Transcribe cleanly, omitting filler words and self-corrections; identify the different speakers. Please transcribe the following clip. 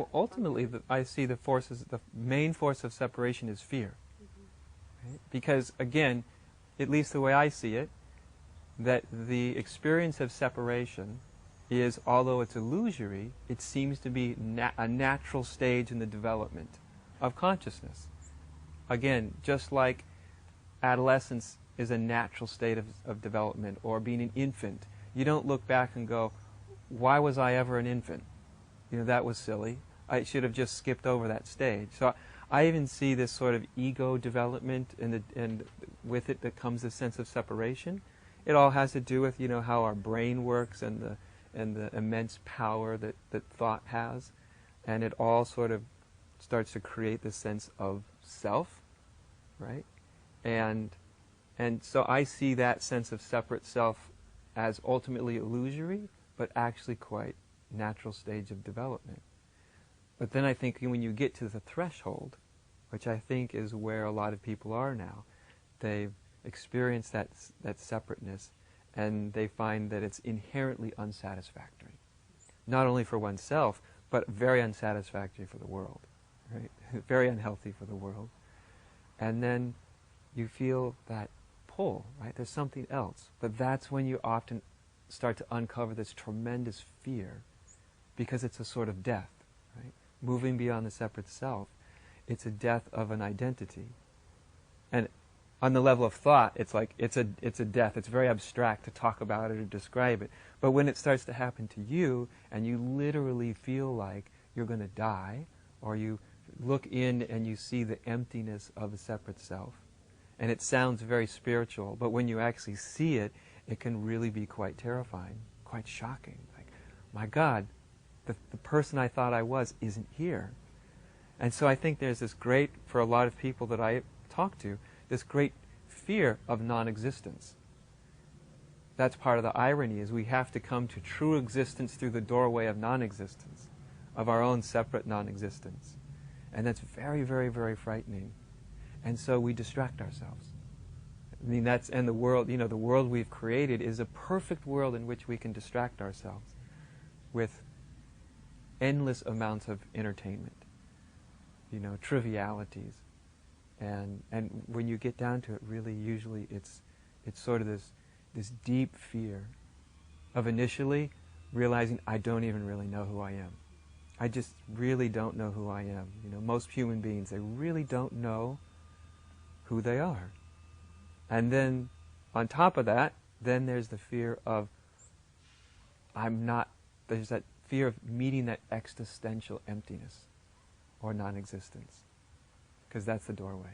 Speaker 1: Well, ultimately, I see the main force of separation is fear. Right? Because, again, at least the way I see it, that the experience of separation is, although it's illusory, it seems to be a natural stage in the development of consciousness. Again, just like adolescence is a natural state of development, or being an infant, you don't look back and go, why was I ever an infant? You know, that was silly. I should have just skipped over that stage. So I even see this sort of ego development, and with it that comes a sense of separation. It all has to do with, you know, how our brain works and the immense power that thought has, and it all sort of starts to create this sense of self, right? And so I see that sense of separate self as ultimately illusory, but actually quite natural stage of development. But then I think when you get to the threshold, which I think is where a lot of people are now, they've experienced that separateness, and they find that it's inherently unsatisfactory. Not only for oneself, but very unsatisfactory for the world, right? Very unhealthy for the world. And then you feel that pull, right? There's something else. But that's when you often start to uncover this tremendous fear, because it's a sort of death, right? Moving beyond the separate self, it's a death of an identity. And on the level of thought, it's like it's a death. It's very abstract to talk about it or describe it. But when it starts to happen to you, and you literally feel like you're going to die, or you look in and you see the emptiness of a separate self, and it sounds very spiritual, but when you actually see it, it can really be quite terrifying, quite shocking. Like, my God, the person I thought I was isn't here. And so I think there's this great, for a lot of people that I talk to, this great fear of non-existence. That's part of the irony, is we have to come to true existence through the doorway of non-existence, of our own separate non-existence. And that's very, very, very frightening. And so we distract ourselves. I mean, and the world, you know, the world we've created is a perfect world in which we can distract ourselves with endless amounts of entertainment, you know, trivialities. And when you get down to it, really, usually it's sort of this deep fear of initially realizing I don't even really know who I am. I just really don't know who I am. You know, most human beings, they really don't know who they are. And then, on top of that, then there's the fear of there's that fear of meeting that existential emptiness or non-existence, because that's the doorway.